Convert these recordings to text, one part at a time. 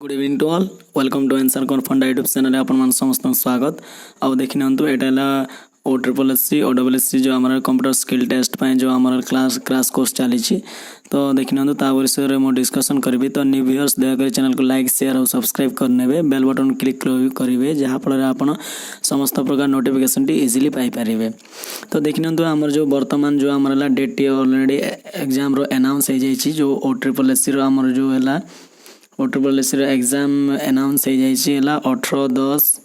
Good evening to all welcome to answer confirm YouTube channel आपण समस्त स्वागत आउ देखि नंतु एटा OSSSC OSSSC जो हमारा कंप्यूटर स्किल टेस्ट पे जो हमारा क्लास कोर्स चली तो देखि नंतु ता विषय में डिस्कशन करी तो न्यू व्यूअर्स दयाकर चैनल को लाइक शेयर और सब्सक्राइब करने बेल बटन क्लिक करेंगे जहाँ फल आप समस्त प्रकार नोटिफिकेशन टी इजिली पाइपर। तो देखि नंतु आमर जो वर्तमान जो हमारा डेट ऑलरेडी एग्जाम रो अनाउंस हो जाइए जो OSSSC रो आमर जो है OSSSC एग्जाम अनाउंस हो जाइए 18-10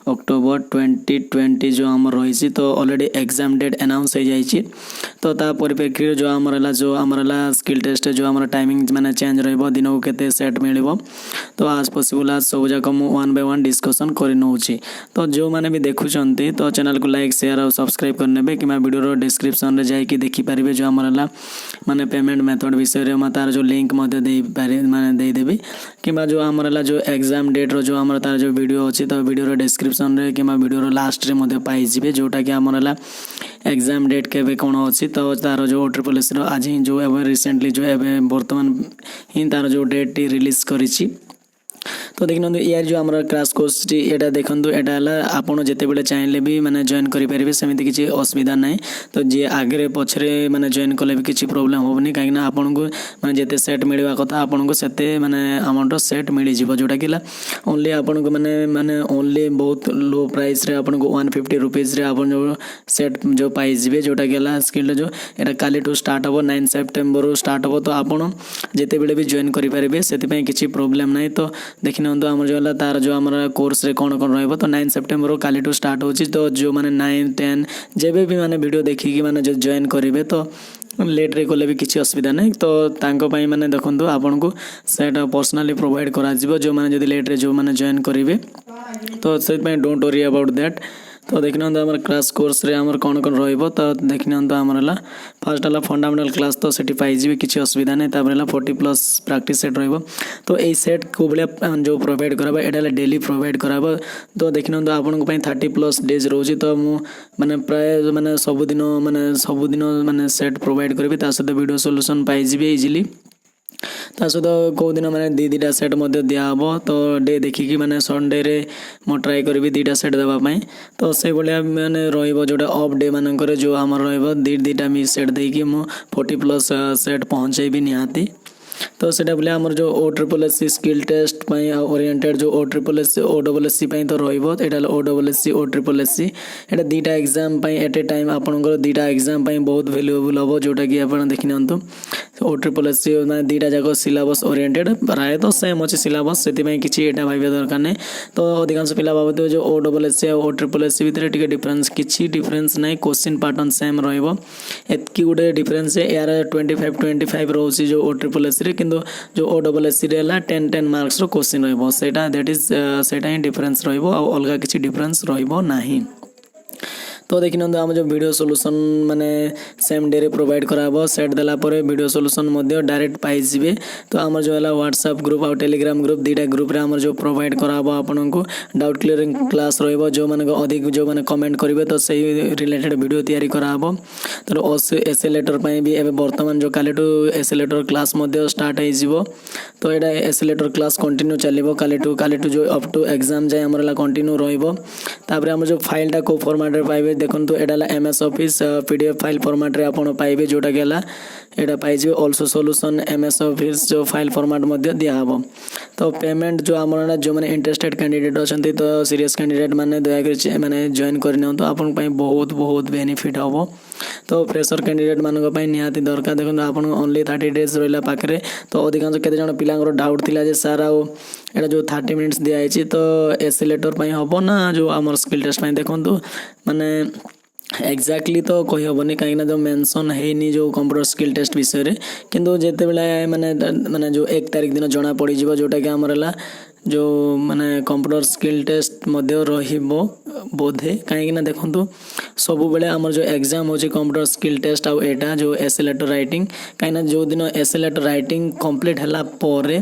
अक्टोबर 2020 जो आम रही तो ऑलरेडी एग्जाम डेट अनाउंस हो जाइए। तो ता परिप्रेक्षी जो आमर स्किल टेस्ट जो आम टाइमिंग माने चेंज रही दिन को केते सेट मिल तो आज पॉसिबल आज सब जाक वन बाय वन डिस्कसन कर नौची। तो जो मैंने भी देखुंत तो चैनल को लाइक शेयर और सब्सक्राइब करने कि वीडियो डिस्क्रिप्शन में जाकि देखिपारे जो आम माने पेमेंट मेथड विषय में तार जो लिंक माने देदेवी कि जो आम जो एग्जाम डेट रो जो आम तार जो वीडियो अच्छी तो वीडियो डिस्क्रिप्शन रे कि वीडियो लास्ट रे मध्य पाइबे जोटा कि आम एग्जाम डेट के कौन अच्छी तो तार जो OSSSC आज ही जो एवं रिसेंटली जो एवं बर्तमान ही तार जो डेट रिलीज करी। तो देखो यार जो हमारा क्लास कोर्स टी एटा देखो एटा आपड़ जिते चाहिए भी मैंने जॉइन करेंगे सेमती किसी असुविधा ना। तो जी आगे पछरे मैंने जॉइन कले भी किसी प्रोब्लेम होनी कहीं आपन को मैं जिते सेट मिलवा कथा आपन को सेते मैंने अमाउंट सेट मिल जाव जोटा कि ओनली आपन को मैंने मैंने ओनली बहुत लो प्राइस रे आपन को 150 रुपीज रे आपन जो सेट जो पाइबे जोटा कि स्किल जो एटा काली टू स्टार्ट हो 9 सेप्टेम्बर स्टार्ट हो तो आपन जिते भी जॉइन करेंगे से किसी प्रोब्लेम ना। तो देखि तो आम जो है तार जो हमारा कोर्स रे कौन कौन रही तो 9 सेप्टेम्बर काली टू स्टार्ट होची। तो जो मैंने 9, 10 जब भी मैंने वीडियो देखिकी मैंने जो जॉइन करेंगे तो लेट रे कले भी किसी असुविधा नहीं। तो तांको पाई मैंने देखो आपन को सेट पर्सनली प्रोवाइड करा जो मैंने जब लेट रे जो मैंने जॉइन करेंगे तो से डोंट वरी अबाउट दैट। तो देखि आम क्लास कोर्स रे आमर कौन कौन रही तो देखि आमर फास्ट है फंडामेंटल क्लास तो सेठी पाइबे किसी असुविधा नहीं। तापर 40+ प्रैक्टिस सेट रही तो यही सेट को भाया जो प्रोवाइड कराबा एटा डेली प्रोवाइड कराबा। तो देखि आपन 30+ डेज रोची तो मैंने प्राय मैंने सबुदिन मैंने सेट प्रोवाइड करी सहित वीडियो सॉल्यूशन पाइबे इजिली ता सहित कौ दिन मैंने दुईटा सेट दिहब। तो डे देखिकी मैंने संडे रे मो ट्राई करी 2टा सेट देवाई तो से भाया मैंने रोटा ऑफ डे मानक जो आम रुईटा मी सेट देकी मु 40+ सेट पहुँचेबी निहाती। तो सेटा बोले आमर जो OSSSC स्किल टेस्ट पाई ओरिएंटेड जो OSSSC पाई तो रहिबो एटा OSSSC OSSSC एटा 2टा एग्जाम पाई एट ए टाइम आपनकर 2टा एग्जाम पाई बहुत वैल्यूएबल हो जोटा कि आपण देखि नंतु OSSSC माने 2टा जाको सिलेबस ओरिएंटेड प्राय तो सेम अछि सिलेबस सेति पाई किछि एटा भाबिया दरकार नै। तो अधिकांश पिला बाबत जो OSSSC और OSSSC भितर टिके डिफरेंस किछि डिफरेंस नै क्वेश्चन पैटर्न सेम रहिबो एतकी गुडे डिफरेंस है यार 25 रोची जो OSSSC किंतु जो OSSSC रे 10 मार्क्स रो क्वेश्चन रहिबो सेटा दैट इज सेटा ही डिफरेंस रहिबो आ अलगा किछि डिफरेंस रहिबो नाही। तो देखि आम जो वीडियो सॉल्यूशन माने सेम डे रे प्रोवाइड कराबो सेट देला परे वीडियो सॉल्यूशन मध्य डायरेक्ट पाइबे। तो आम जो है व्हाट्सएप ग्रुप और टेलीग्राम ग्रुप 2टा ग्रुप रे आम जो प्रोवाइड कराबो आपन को डाउट क्लियरिंग क्लास रहिबो जो माने अधिक जो माने कमेंट करिवे तो सही रिलेटेड वीडियो तैयारी कराबो। तो OSSSC लेटर पई भी एबे वर्तमान जो काली टू एस लेटर क्लास मध्य स्टार्ट हो जिवो तो एटा एस लेटर क्लास कंटिन्यू चलिबो काली टू जो अप टू एग्जाम जाय हमरला कंटिन्यू रहिबो। तापर हम जो फाइल टा को फॉर्मेट रे पाइबे देखो तो एटा MS office PDF file format रे आपण पाइबे जोटा के एटा पाइबे ऑल्सो सॉल्यूशन MS ऑफिस जो फाइल फॉर्मेट मध्य दिया हबो। तो पेमेंट जो आमर जो मैंने इंटरेस्टेड कैंडिडेट अछंती तो सीरियस कैंडिडेट माने दया कर माने जॉइन करने तो आपन पई बहुत बहुत बेनिफिट हबो। तो फ्रेशर कैंडिडेट मानक पई निहाती दरकार देखो आपन ओनली 30 डेज रहिला पाखरे तो अधिकांश केते जण पिलांगर डाउट थिला जे सारा एटा जो 30 मिनिट्स दिया आइछि तो एस लेटर पई हबो ना जो आमर स्किल टेस्ट पई देखंतु माने एक्जाक्टली तो कही हेनी कहीं जो मेंशन है जो कंप्यूटर स्किल टेस्ट विषय रे किंतु जेते बेले माने जो 1 तारिख दिन जना पड़ जिवो जोटा कि आमर जो माने कंप्यूटर स्किल टेस्ट मध्य रहिबो बोधे कहीं देखंतु सब बेले आमर जो एग्जाम होची कंप्यूटर स्किल टेस्ट आ एटा जो एस लेटर राइटिंग कहीं जो दिन एस लेटर राइटिंग कंप्लीट हला परे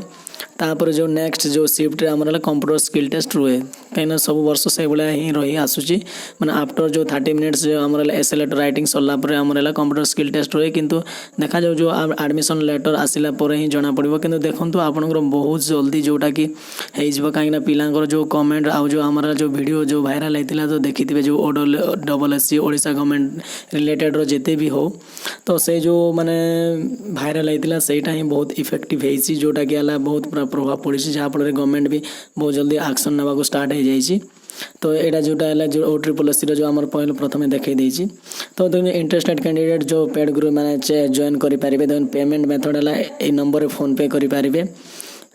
तापर जो नेक्स्ट जो शिफ्ट रे हमर कंप्यूटर स्किल टेस्ट रुए कहीं सब वर्ष से भाया ही रही आसूची मैंने आफ्टर जो 30 मिनिट्स जो आम एसे लेटर रईटिंग सरलापर आमर कंप्यूटर स्किल टेस्ट रहे किंतु देखा जाऊ जो एडमिशन लेटर आसला ही जना पड़ो कि देखो आपंकर बहुत जल्दी जोटा कि कहीं पिलांकर जो कमेंट आउ जो आमर जो वीडियो जो भाइराल होता तो देखिए जो OSSSC ओडिशा गवर्नमेंट रिलेटेड जिते भी हो तो से जो माने भाइराल होता सेटा ही बहुत इफेक्टिव होती जोटा कि बहुत प्रभाव पड़ी जहाँफल गवर्नमेंट भी बहुत जल्दी एक्शन नेबाक स्टार्ट हो जाए तो यहाँ जोटा है जो OSSSC जो आम पहले प्रथम देखई देछि तो इंटरेस्टेड कैंडिडेट जो पेड ग्रुप मैंने जॉइन करेंगे देन पेमेंट मेथड है ये नंबर फोन पे करेंगे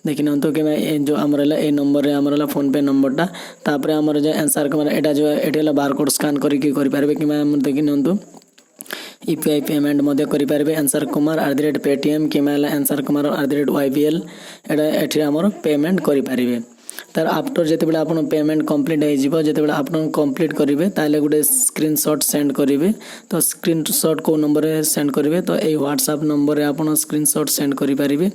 देखी तो कि जो आमर ये नंबर आमर फोन पे नंबरटा तापर आमर जो आंसर कुमार यहाँ जो ये बारकोड स्कान करेंगे कि देखी तो यूपीआई पेमेंट करेंगे आंसर कुमार @paytm कि आंसर कुमार @YBL एठी आमर पेमेंट करेंगे तार आफ्टर जिते आप पेमेंट कंप्लीट हो आप कंप्लीट करेंगे ताले गोटे स्क्रीनशॉट सेंड करेंगे तो स्क्रीनशॉट को नंबर सेंड करेंगे तो ये व्हाट्सएप नंबर आप स्क्रीनशॉट सेंड करेंगे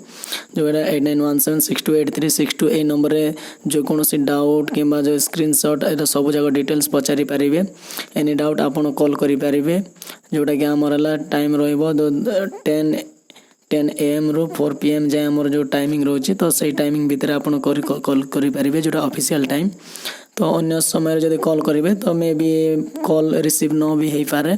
जो 8917628362 ये नंबर जो कौन डाउट कि जो स्क्रीनशॉट ये सब जगह डिटेल्स पचारि पारे एनी डाउट आप कॉल करेंगे जोटा कि आमर टाइम रो 10 AM रू 4 PM जाए आमर जो टाइमिंग रोचे तो सही टाइमिंग भितर आप कॉल करेंगे जोटा ऑफिशियल टाइम तो अन्य समय जब कॉल करेंगे तो मे बी कॉल रिसीव न भी हो पारे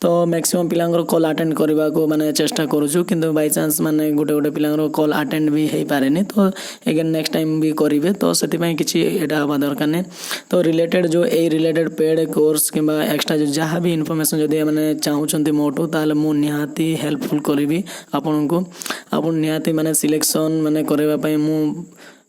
तो मैक्सिमम पिलांगर कॉल अटेंड करने को माने चेष्टा करूँ किंतु बाय चांस माने गोटे गोटे पिलांगर कॉल अटेंड भी हो पारे तो अगेन नेक्स्ट टाइम भी करेंगे तो से किसी यहाँ हवा दरकार नहीं तो रिलेटेड जो ए रिलेटेड पेड कोर्स कि एक्सट्रा जो जहाँ भी इनफॉरमेशन जदि मैंने चाहूँगी मोटू ताल मु निहाती हेल्पफुल करी आपन को आप निहाती माने सिलेक्शन माने करने मु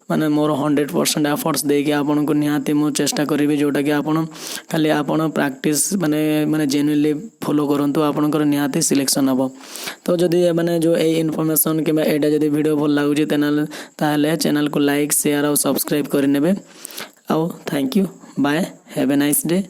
माने मोर 100% एफर्ट्स देके आपन को निहाती मु चेष्टा करी जोटा कि आपन खाली आपन प्रैक्टिस माने जेन्युइनली फॉलो करंतु आपनकर निहाती सिलेक्शन हम तो जदि माने जो ए इनफॉरमेशन कि एटा जदि वीडियो भल लागुची ताले चैनल को लाइक शेयर और सब्सक्राइब करनेबे आउ thank you bye have a nice day.